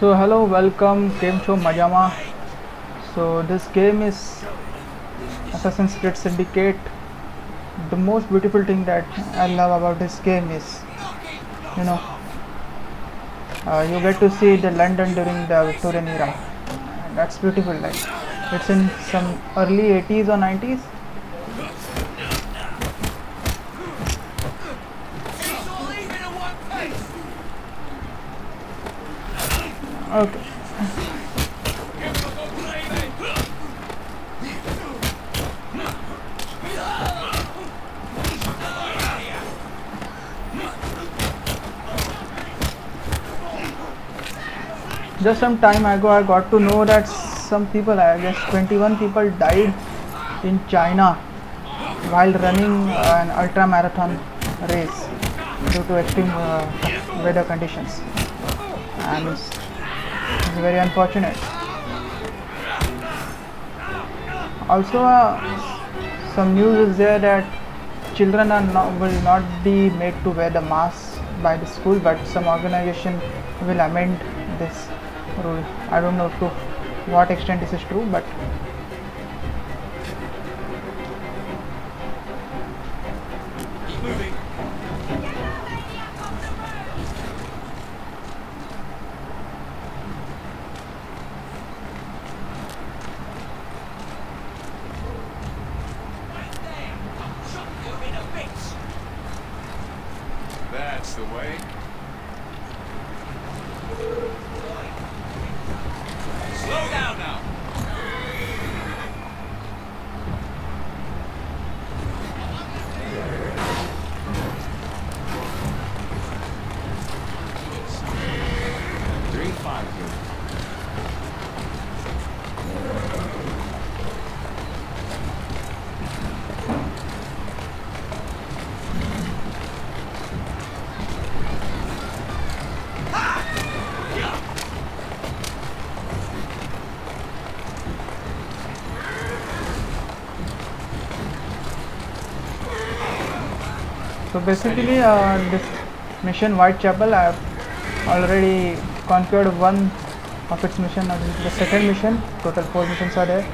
So hello, welcome, Game Show Majama. So this game is Assassin's Creed Syndicate. The most beautiful thing that I love about this game is, you know, you get to see the London during the Victorian era. That's beautiful. Like it's in some early 80s or 90s. Okay. Just some time ago, I got to know that some people, I guess 21 people, died in China while running an ultra marathon race due to extreme weather conditions, and it's very unfortunate. Also, some news is there that children will not be made to wear the mask by the school, but some organization will amend this rule. I don't know to what extent this is true, but That's the way. Slow down now. Three five. so basically, this mission Whitechapel, I have already conquered one of its mission. The second mission, total 4 missions are there.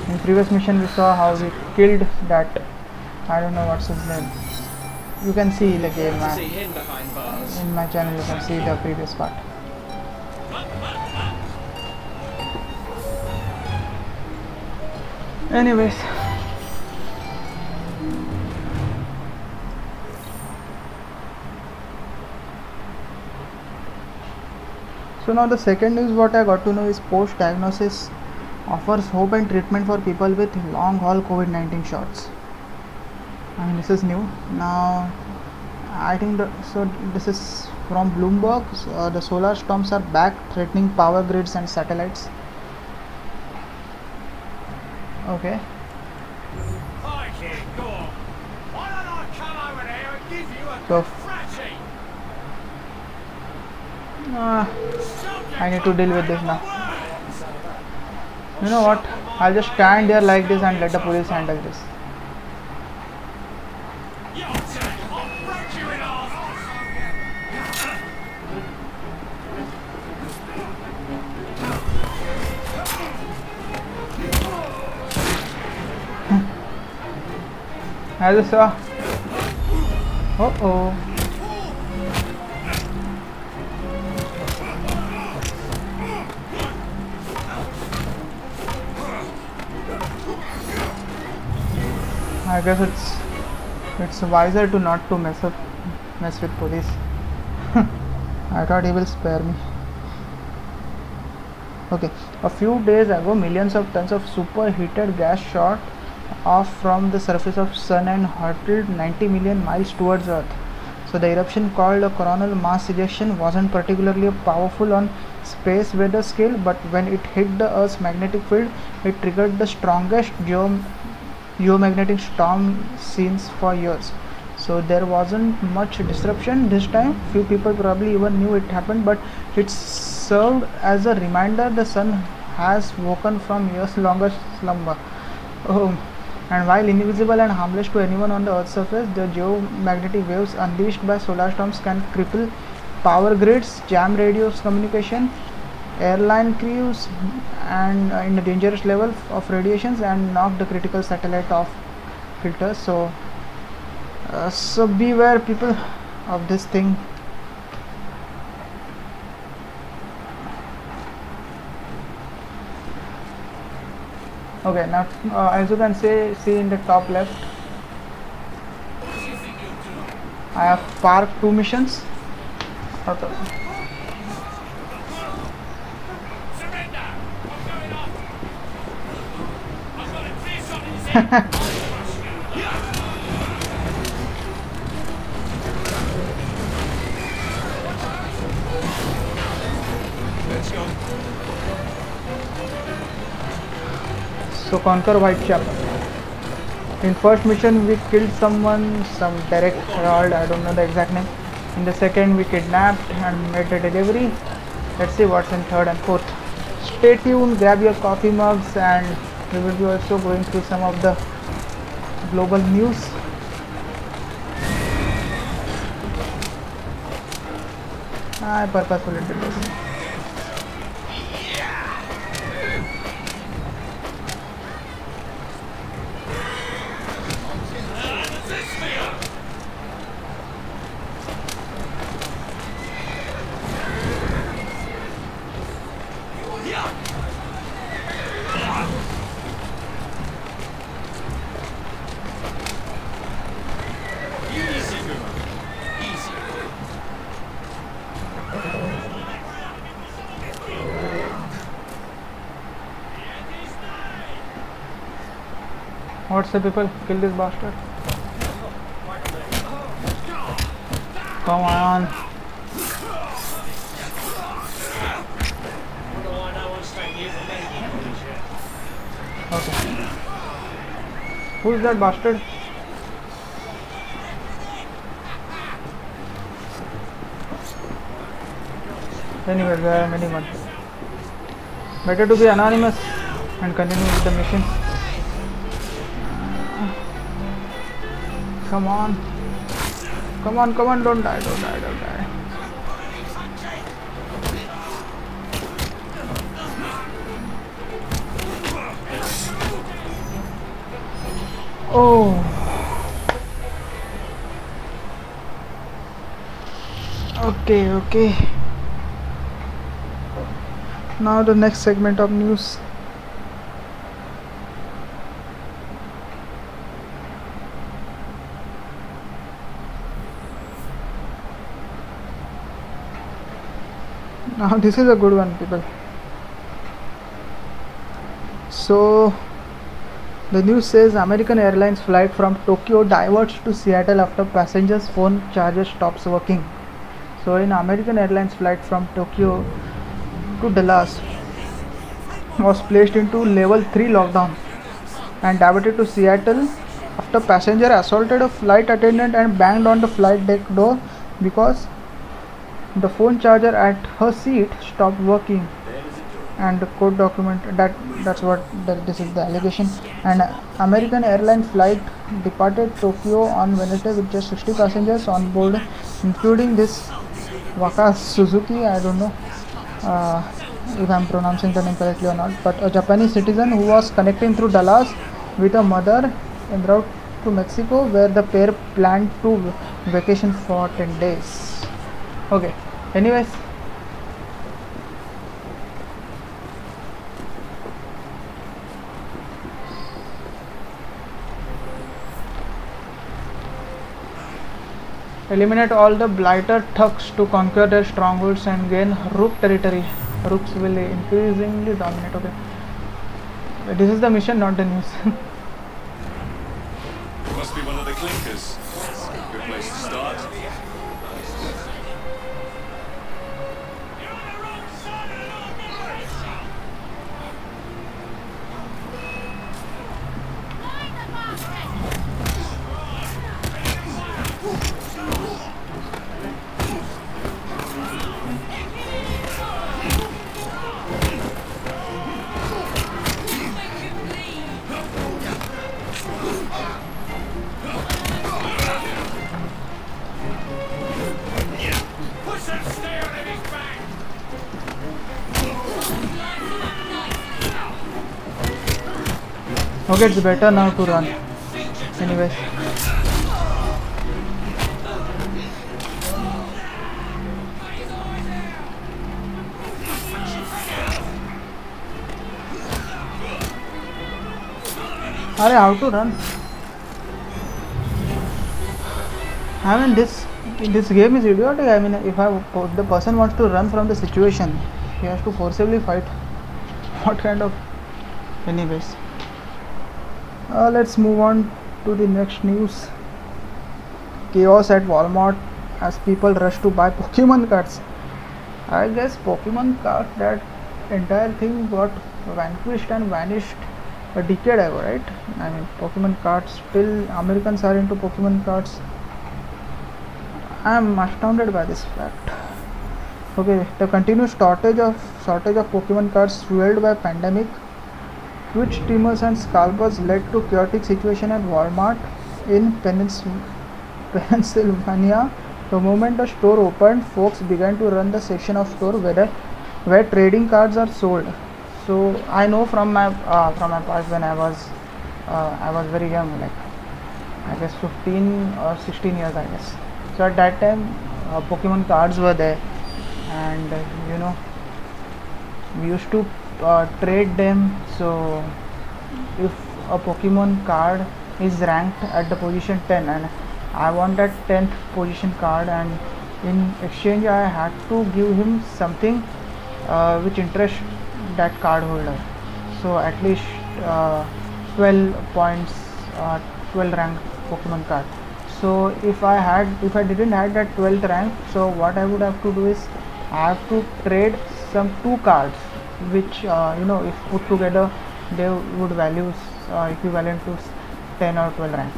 In previous mission, we saw how we killed that. I don't know what's his name. You can see the game See him behind bars. in my channel. You can see the previous part. Anyways, so now the second news what I got to know is post diagnosis offers hope and treatment for people with long haul COVID-19 shots. I mean, this is new. Now I think this is from Bloomberg. So, the solar storms are back, threatening power grids and satellites. Okay. Hi kid, go on. Why don't I come over there and give you a So, good fratty? I need to deal with this now. You know what? I'll just stand there like this and let the police handle this. I'll break you in half. I just saw. Oh. I guess it's wiser to not to mess with police. I thought he will spare me. Okay, a few days ago, millions of tons of superheated gas shot off from the surface of Sun and hurtled 90 million miles towards Earth. So the eruption, called a coronal mass ejection, wasn't particularly powerful on space weather scale, but when it hit the Earth's magnetic field, it triggered the strongest geomagnetic storm seen for years. So there wasn't much disruption this time. Few people probably even knew it happened, but it served as a reminder the sun has woken from years longer slumber. Oh, and while invisible and harmless to anyone on the Earth's surface, the geomagnetic waves unleashed by solar storms can cripple power grids, jam radio communication, airline crews and in a dangerous level of radiations and knocked the critical satellite off filters. So beware people of this thing. Okay, now as you can see in the top left, I have parked 2 missions. Surrender! I'm going up! I've got a clear shot in his head! Let's go. So conquer Whitechapel. In first mission we killed someone, some Derek Herald, I don't know the exact name. In the second we kidnapped and made the delivery. Let's see what's in third and fourth. Stay tuned, grab your coffee mugs, and we will be also going through some of the global news. I purposefully did this. Easy, Guma. Easy. What's the people? Kill this bastard. Come on. Okay. Who's that bastard? Anyway, there are many ones. Better to be anonymous and continue with the mission. Come on. Come on, come on, don't die, don't die, don't die. Oh. Okay, okay. Now the next segment of news. Now this is a good one, people. So the news says American Airlines flight from Tokyo diverts to Seattle after passengers' phone charger stops working. So in American Airlines flight from Tokyo to Dallas was placed into level 3 lockdown and diverted to Seattle after passenger assaulted a flight attendant and banged on the flight deck door because the phone charger at her seat stopped working. And the court document this is the allegation. And American Airlines flight departed Tokyo on Wednesday with just 60 passengers on board, including this Waka Suzuki, I don't know if I'm pronouncing the name correctly or not, but a Japanese citizen who was connecting through Dallas with a mother en route to Mexico, where the pair planned to vacation for 10 days. Okay, anyways. Eliminate all the blighter thugs to conquer their strongholds and gain Rook territory. Rooks will increasingly dominate. Okay. This is the mission, not the news. Must be one of the clinkers. Good place to start. You're on the wrong side of the operation! Okay, it's better now to run. Anyways. Arey, how to run? I mean, this game is idiotic. I mean, if the person wants to run from the situation, he has to forcibly fight. What kind of? Anyways, let's move on to the next news. Chaos at Walmart as people rush to buy Pokemon cards. I guess Pokemon cards, that entire thing got vanquished and vanished a decade ago, right? I mean, Pokemon cards, still Americans are into Pokemon cards. I am astounded by this fact. Okay, the continuous shortage of Pokemon cards fueled by pandemic, Twitch streamers and scalpers led to chaotic situation at Walmart in Pennsylvania. The moment the store opened, folks began to run the section of store where trading cards are sold. So I know from my past when I was very young, like I guess 15 or 16 years, I guess. So at that time, Pokemon cards were there, and we used to trade them. So if a Pokemon card is ranked at the position 10 and I want that 10th position card, and in exchange I had to give him something which interest that card holder. So at least 12 points, 12 rank Pokemon card. So if I didn't have that 12th rank, so what I would have to do is I have to trade some 2 cards which if put together they would value equivalent to 10 or 12 rank.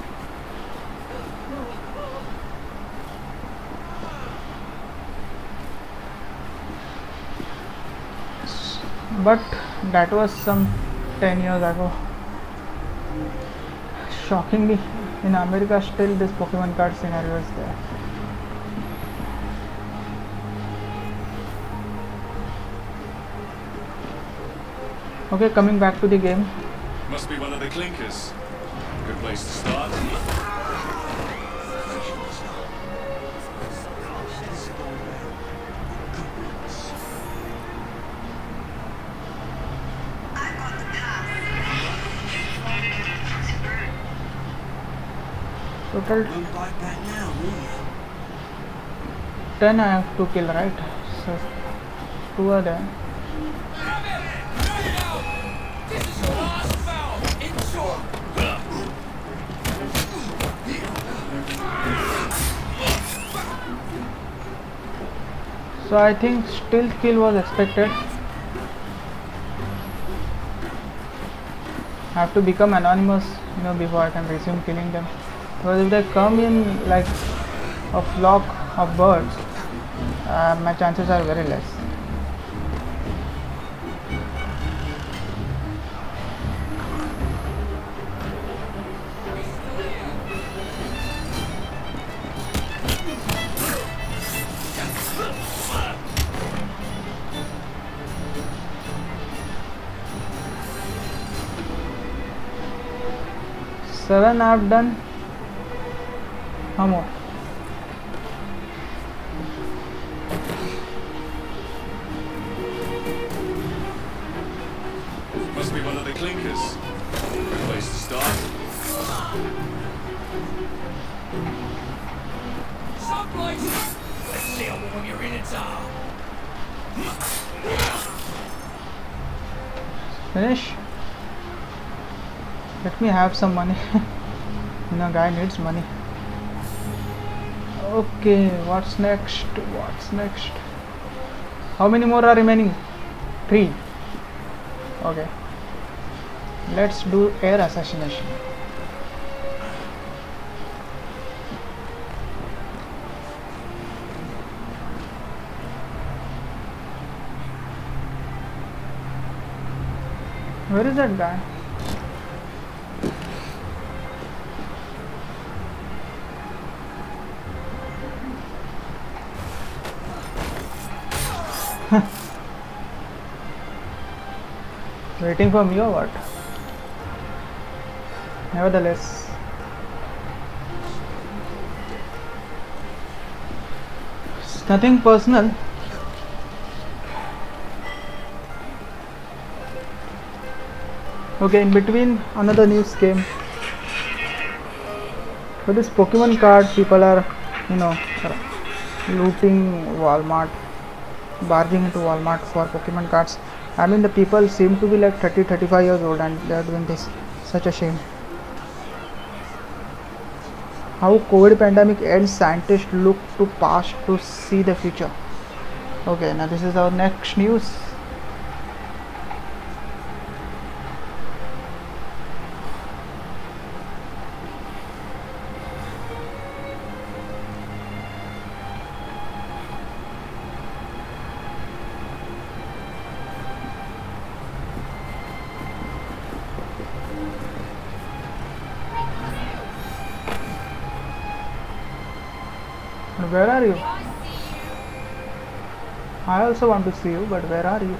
But that was some 10 years ago. Shockingly, in America still this Pokemon card scenario is there. Okay, coming back to the game. Must be one of the clinkers. Good place to start. Total 10 I have to kill, right? So 2 are there. So I think stealth kill was expected. I have to become anonymous, before I can resume killing them. Because if they come in like a flock of birds, my chances are very less. Seven I've done. How more? Must be one of the clinkers. Good place to start. Let's see how warm your innards are. Finish. Let me have some money. Guy needs money. Okay, what's next? How many more are remaining? 3. Okay, let's do air assassination. Where is that guy? Waiting for me or what? Nevertheless, it's nothing personal. Okay, in between another news came. For this Pokemon card, people are, you know, looting Walmart, barging into Walmart for Pokemon cards. I mean, the people seem to be like 30, 35 years old and they are doing this. Such a shame. How COVID pandemic ends, scientists look to past to see the future. Okay, now this is our next news. Where are you? I also want to see you, but where are you?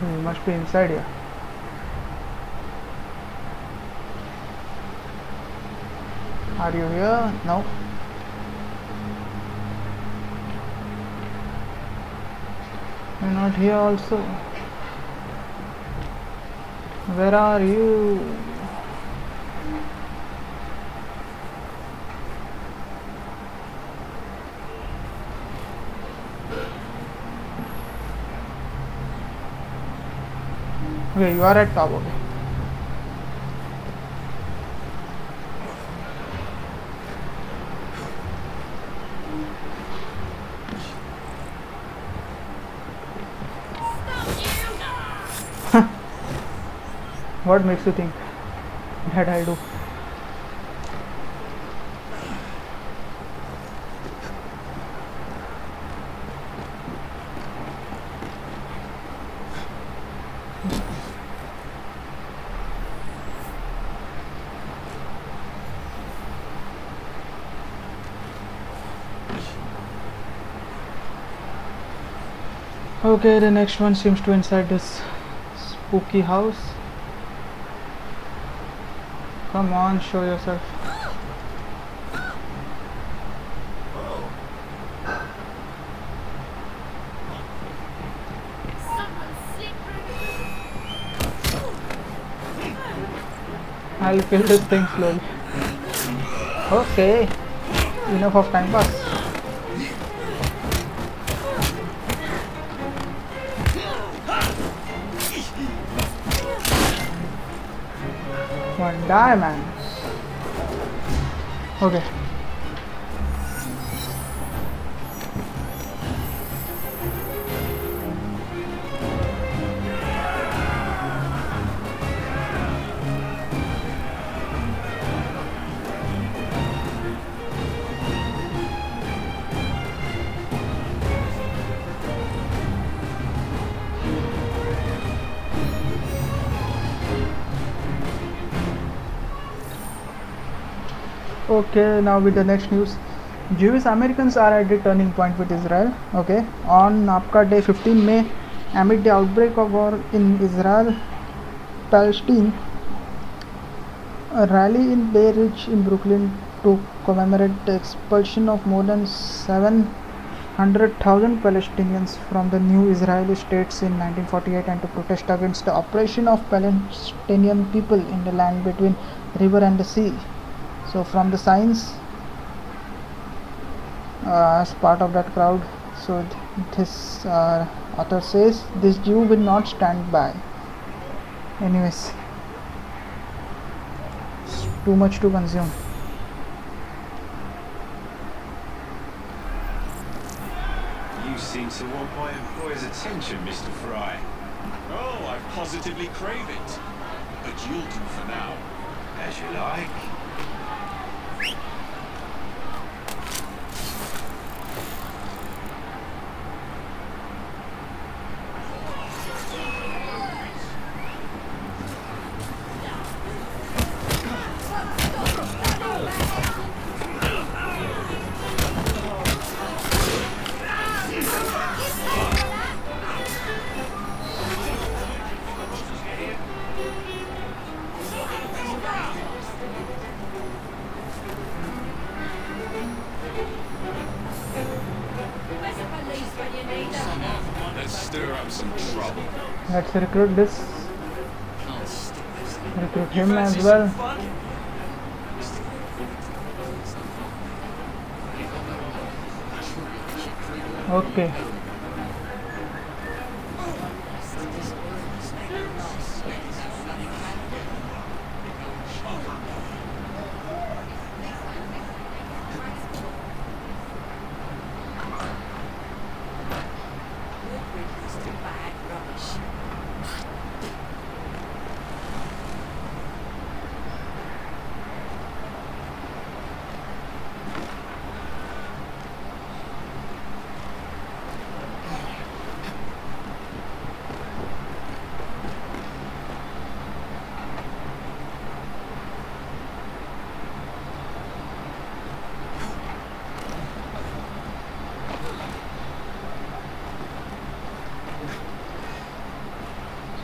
You must be inside here. Are you here? No. You're not here also. Where are you? Okay, you are at top. Okay. What makes you think that I do? Okay, the next one seems to inside this spooky house. Come on, show yourself. I'll kill this thing slowly. Okay, enough of time pass. One die, man. Okay. Okay, now with the next news. Jewish Americans are at the turning point with Israel. Okay, on Napka Day 15 May, amid the outbreak of war in Israel, Palestine, a rally in Bay Ridge in Brooklyn to commemorate the expulsion of more than 700,000 Palestinians from the new Israeli states in 1948 and to protest against the oppression of Palestinian people in the land between river and the sea. So from the signs, as part of that crowd, so this author says this Jew will not stand by. Anyways, it's too much to consume. You seem to want my employer's attention, Mr. Fry. Oh, I positively crave it. But you'll do for now. As you like. Let's stir up some trouble. Let's recruit this. Can't stick this. Recruit You him as fancy well. some fun? Okay.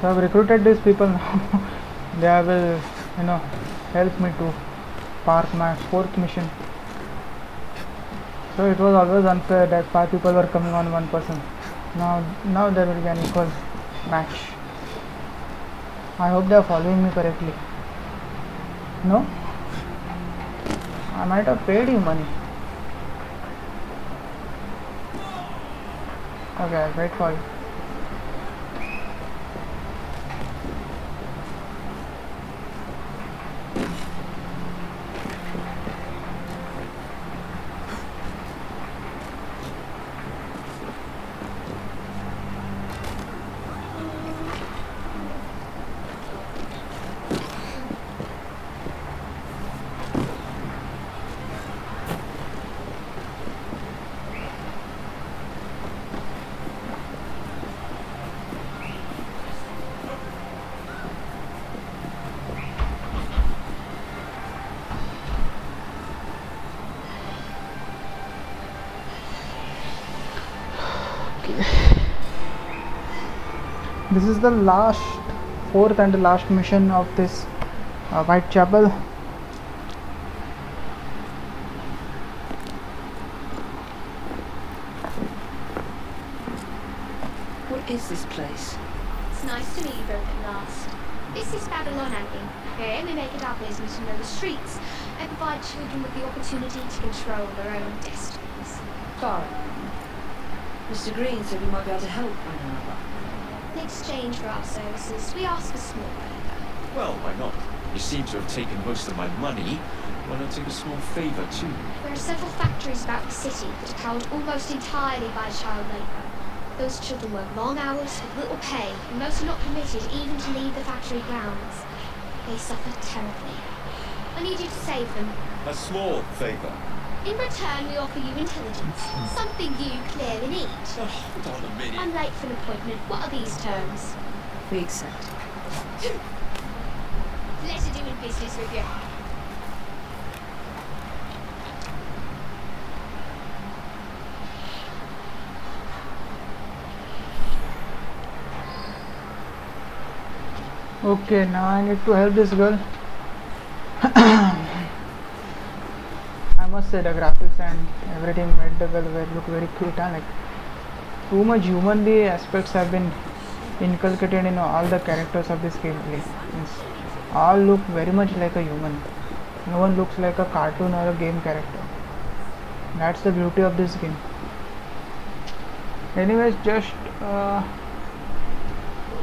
So I've recruited these people now. They will, help me to park my fourth mission. So it was always unfair that 5 people were coming on 1 person. Now there will be an equal match. I hope they are following me correctly. No? I might have paid you money. Okay, I'll wait for you. This is the fourth and the last mission of this Whitechapel. What is this place? It's nice to meet you both at last. This is Babylon Abbey. Here we make it our business to know the streets and provide children with the opportunity to control their own destinies. Fine. Mr. Green said we might be able to help one another. In exchange for our services, we ask a small favour. Well, why not? You seem to have taken most of my money. Why not take a small favour too? There are several factories about the city that are powered almost entirely by child labour. Those children work long hours with little pay, and most are not permitted even to leave the factory grounds. They suffer terribly. I need you to save them. A small favour. In return, we offer you intelligence, something you clearly need. Oh, hold on a minute. I'm late for an appointment. What are these terms? We accept. Pleasure doing business with you. Okay, now I need to help this girl. I must say the graphics and everything made the girl look very cute, and like too much humanly aspects have been inculcated in all the characters of this gameplay. All look very much like a human. No one looks like a cartoon or a game character. That's the beauty of this game. Anyways, just an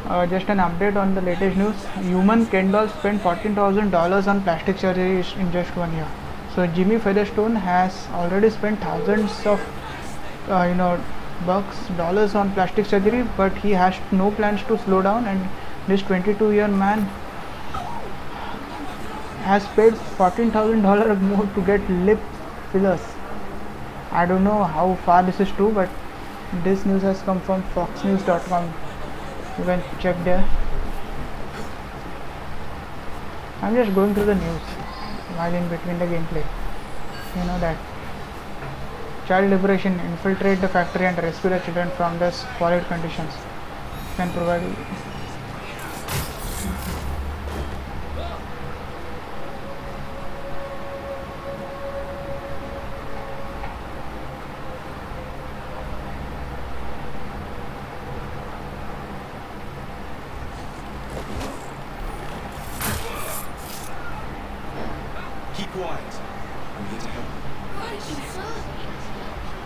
update on the latest news. Human Ken doll spent $14,000 on plastic surgery in just 1 year. So Jimmy Featherstone has already spent thousands of dollars on plastic surgery, but he has no plans to slow down, and this 22-year man has paid $14,000 more to get lip fillers. I don't know how far this is true, but this news has come from foxnews.com. You can check there. I'm just going through the news while in between the gameplay. You know that. Child liberation: infiltrate the factory and rescue the children from their squalid conditions. Can provide. quiet. I'm here to help. Thank you, sir.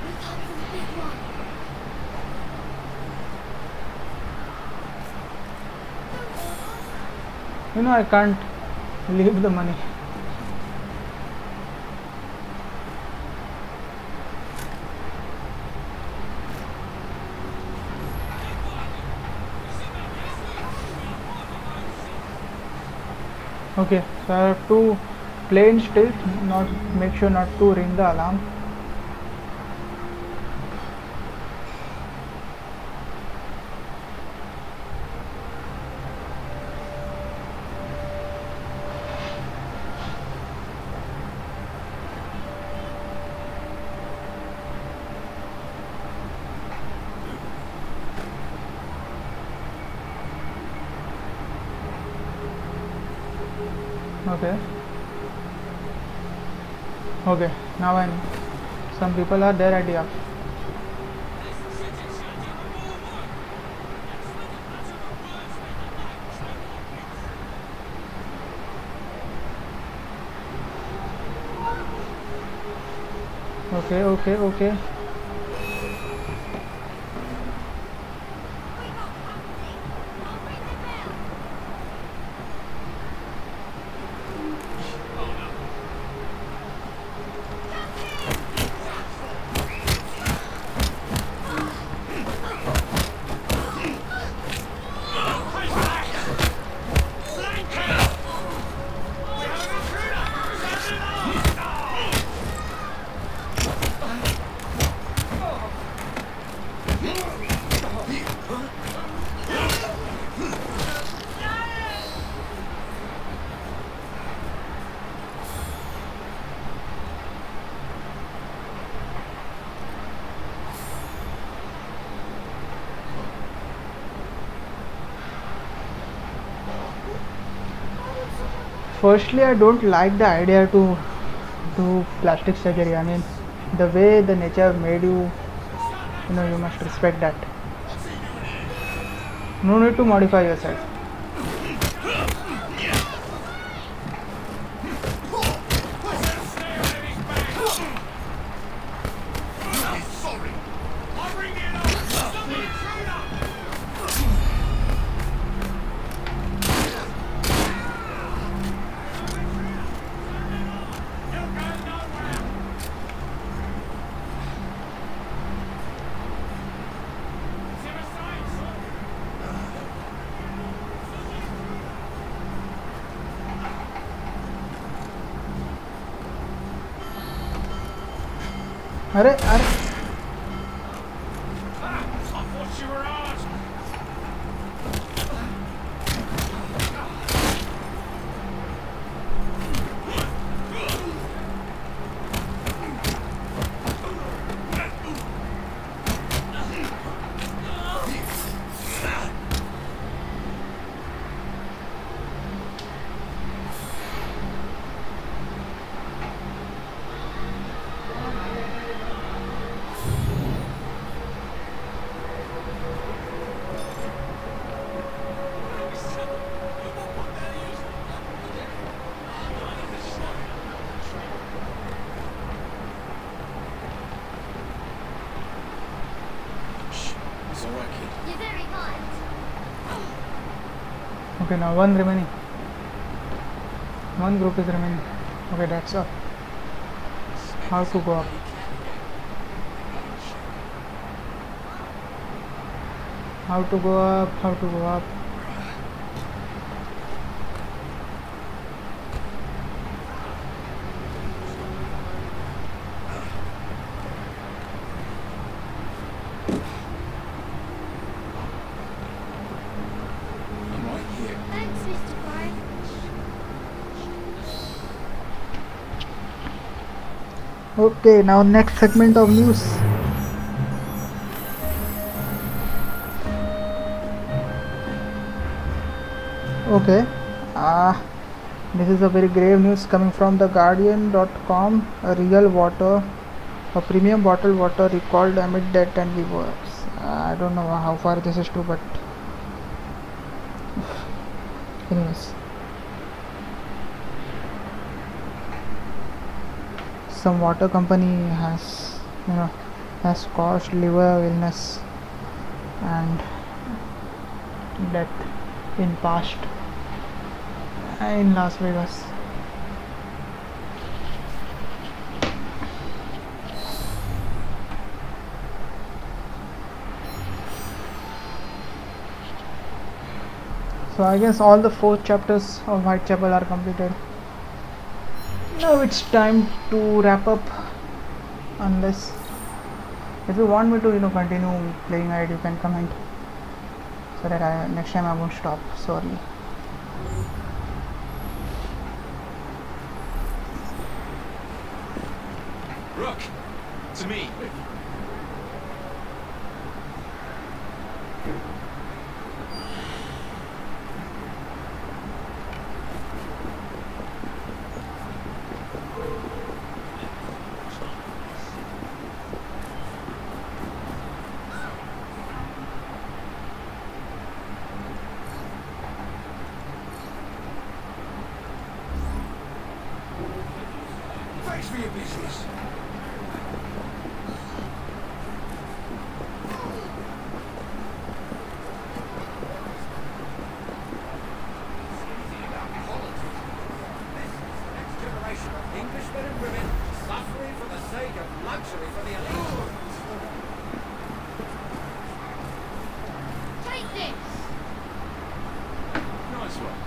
Look out for the big one. You know, I can't leave the money. Okay, so I have to play in stealth, not make sure not to ring the alarm. Okay. Okay, now I know. Some people are there at the app. Okay, okay, okay. Firstly, I don't like the idea to do plastic surgery. I mean, the way the nature made you, you must respect that. No need to modify yourself. अरे अरे I thought you were hard. It's alright, kid. You're very kind. Okay, now one remaining. One group is remaining. Okay, that's all. How to go up? How to go up? How to go up? I'm right here. Thanks, Mr. Prime. Okay, now next segment of news. Okay, this is a very grave news coming from the Guardian.com. A premium bottled water recalled amid death and divorce. I don't know how far this is true, but anyways. some water company has caused liver illness and death in past in Las Vegas. So I guess all the 4 chapters of Whitechapel are completed. Now it's time to wrap up, unless if you want me to continue playing it, you can comment so that next time I won't stop so early. Rook! To me! Thanks for your business. Next generation of Englishmen and women suffering for the sake of luxury for the elite. Take this! Nice one.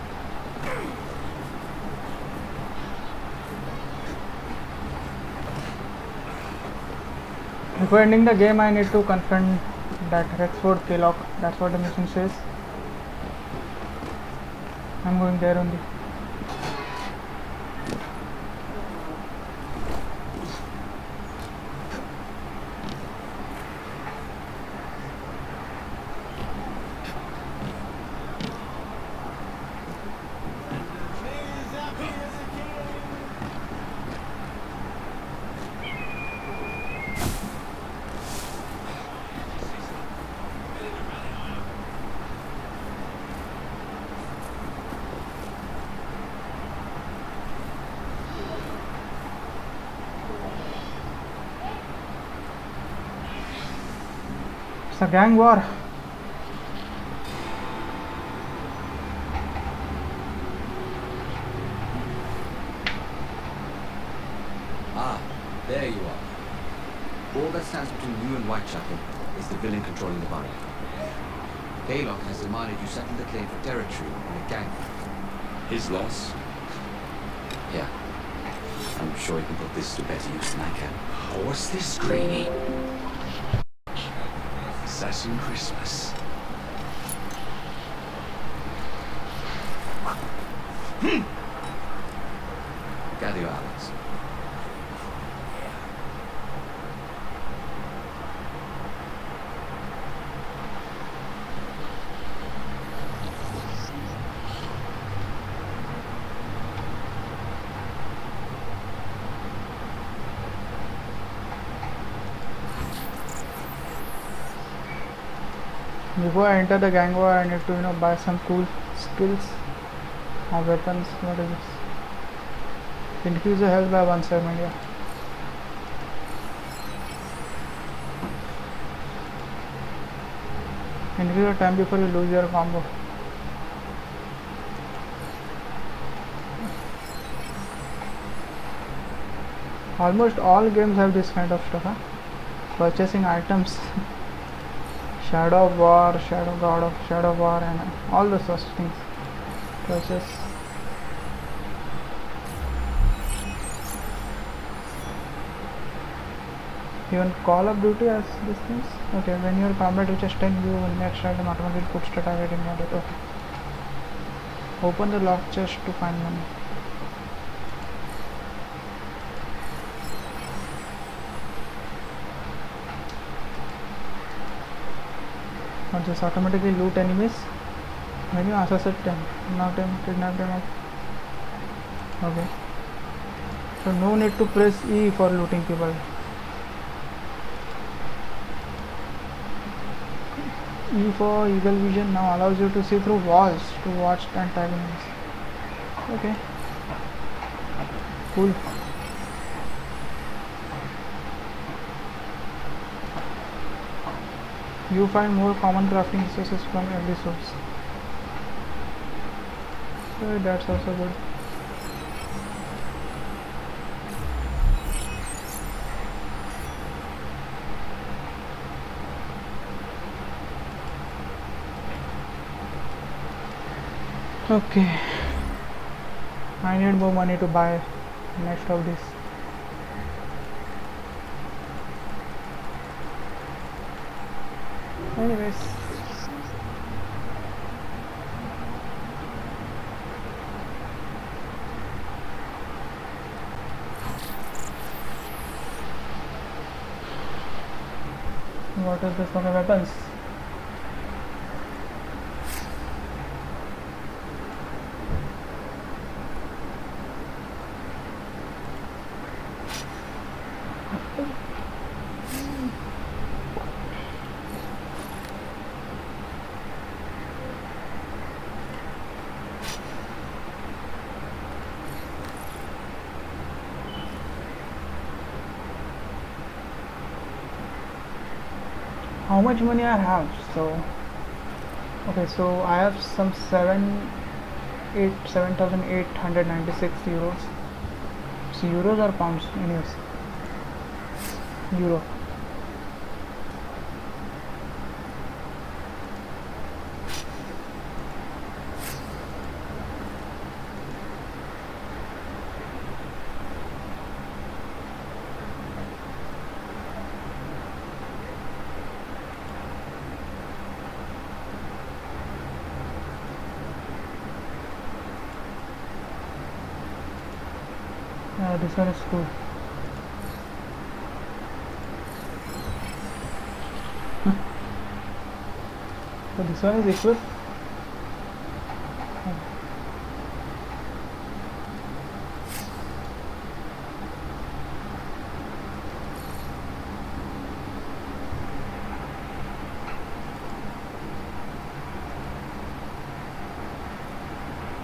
Before ending the game, I need to confront that Rexford Keylock. That's what the mission says. I'm going there only. It's a gang war. Ah, there you are. All that stands between you and Whitechapel is the villain controlling the borough. Keylock has demanded you settle the claim for territory in a gang. His loss? Yeah. I'm sure he can put this to better use than I can. What's this, Greenie? Assassin Christmas. Gather your allies. Before I enter the gang war, I need to buy some cool skills or weapons. What is this? Increase the health by 1/7. Yeah. Increase the time before you lose your combo. Almost all games have this kind of stuff. Purchasing items. Shadow of War, Shadow of War, and all the such things. Purchase. Even Call of Duty has these things. Okay, when your combat reaches 10, you will next item automatically puts the target in your death. Okay. Open the lock chest to find money. Or just automatically loot enemies. When you assassinate them, knock them, kidnap them up. Okay. So no need to press E for looting people. E for Eagle Vision now allows you to see through walls to watch antagonists. Okay. Cool. You find more common crafting resources from every source. So that's also good. Okay, I need more money to buy next of this. Anyways, what is this for the weapons? How much money I have? So okay, so I have some 7,896 euros. So euros or pounds? Anyways, euro. This one is cool. So this one is equipped.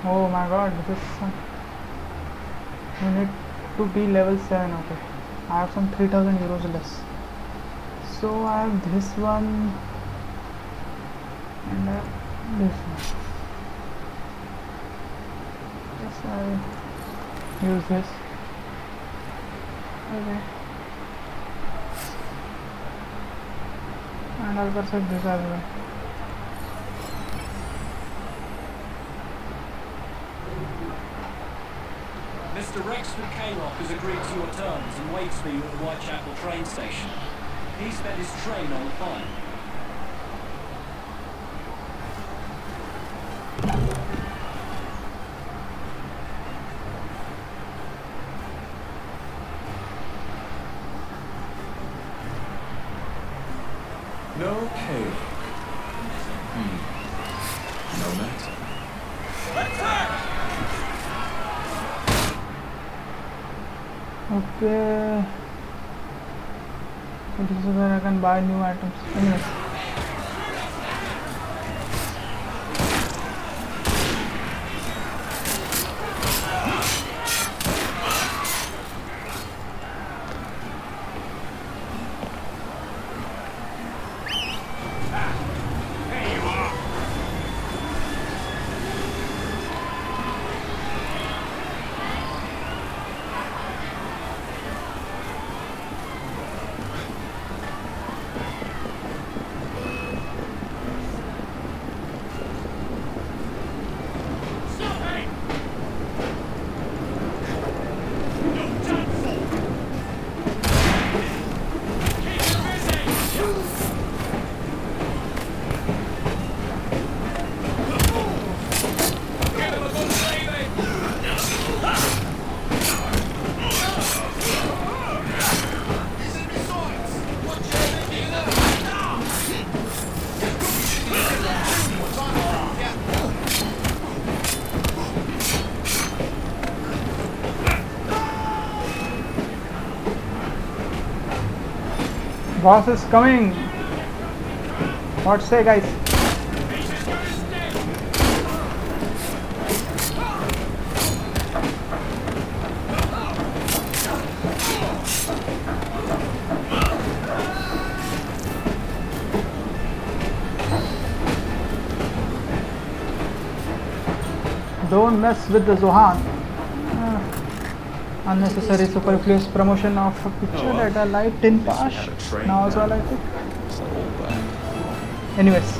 Oh my god, this is some. You need to be level 7. Okay, I have some 3,000 euros less. So I have this one and I have this one. Yes, I use this. Okay, and I'll purchase this as well. Mr. Rexford Kaylock has agreed to your terms and waits for you at the Whitechapel train station. He's spent his train on the fine. No cave. No matter. Okay, so this is where I can buy new items. Anyways, There you are. Stop it! You're done for. Keep you busy. Give him a good saving. boss is coming. What say, guys? He's as good as dead. Don't mess with the Zohan. Unnecessary superfluous promotion of a picture Oh, well. that I liked in At least we past. have a train Now also I now. like it. It's not all bad. Anyways.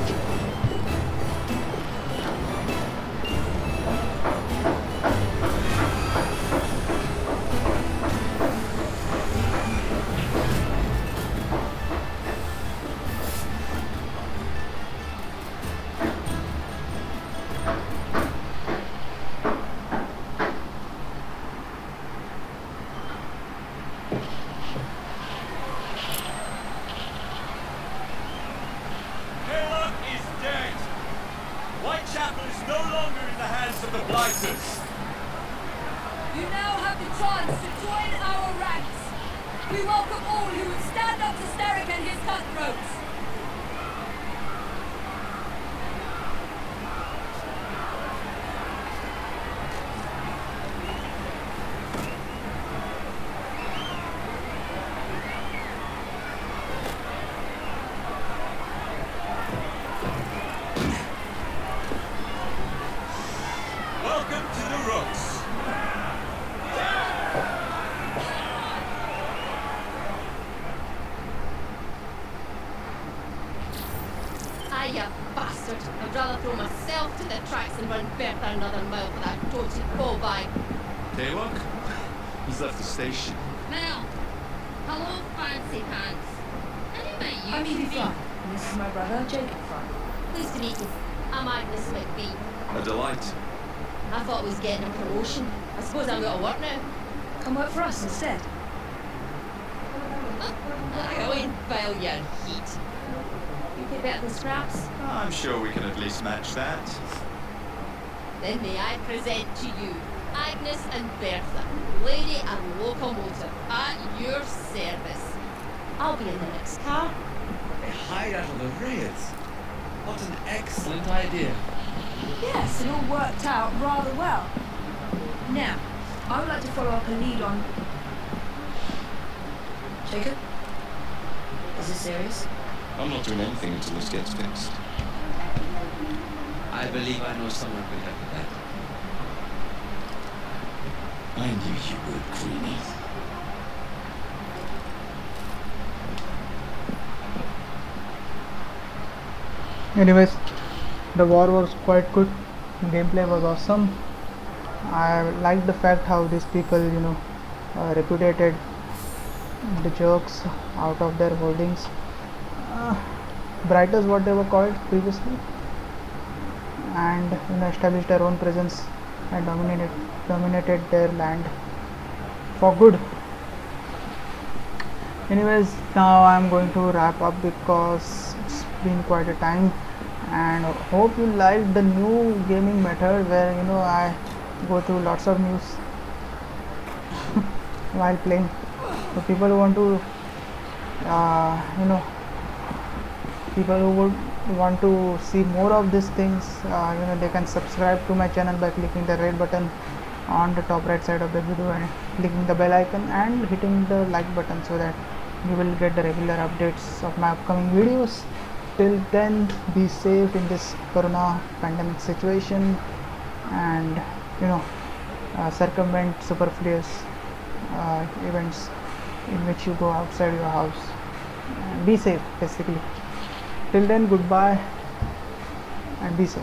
Kaylock is dead. Whitechapel is no longer in the hands of the Blighters. You now have the chance to join our ranks. We welcome all who would stand up to Steric and his cutthroats. Welcome to the Rooks. Ah, you bastard. I'd rather throw myself to the tracks than run Bertha another mile for that toted ball bag. Kaylock? He's left the station. Now, hello, fancy pants. Anyway, you I'm Evie should be- Fry, and this is my brother, Jacob Fry. Pleased to meet you. I'm Agnes McBee. A delight. I thought I was getting a promotion. I suppose I'm out of work now. Come work for us instead. I go in, file your heat. You get better than scraps? I'm sure we can at least match that. Then may I present to you Agnes and Bertha, lady and locomotive, at your service. I'll be in the next car. They hide out of the raids. What an excellent idea. Yes, it all worked out rather well. Now, I would like to follow up a lead on... Jacob? Is this serious? I'm not doing anything until this gets fixed. I believe I know someone who can help with that. I knew you would, Queenie. Anyways, the war was quite good. Gameplay was awesome. I liked the fact how these people, repudiated the jerks out of their holdings. Brighters, what they were called previously, and established their own presence and dominated their land for good. Anyways, now I'm going to wrap up because it's been quite a time, and hope you liked the new gaming method where I go through lots of news while playing. So people who want to people who would want to see more of these things, they can subscribe to my channel by clicking the red button on the top right side of the video and clicking the bell icon and hitting the like button so that you will get the regular updates of my upcoming videos. Till then, be safe in this corona pandemic situation and circumvent superfluous events in which you go outside your house. Be safe basically. Till then, goodbye and be safe.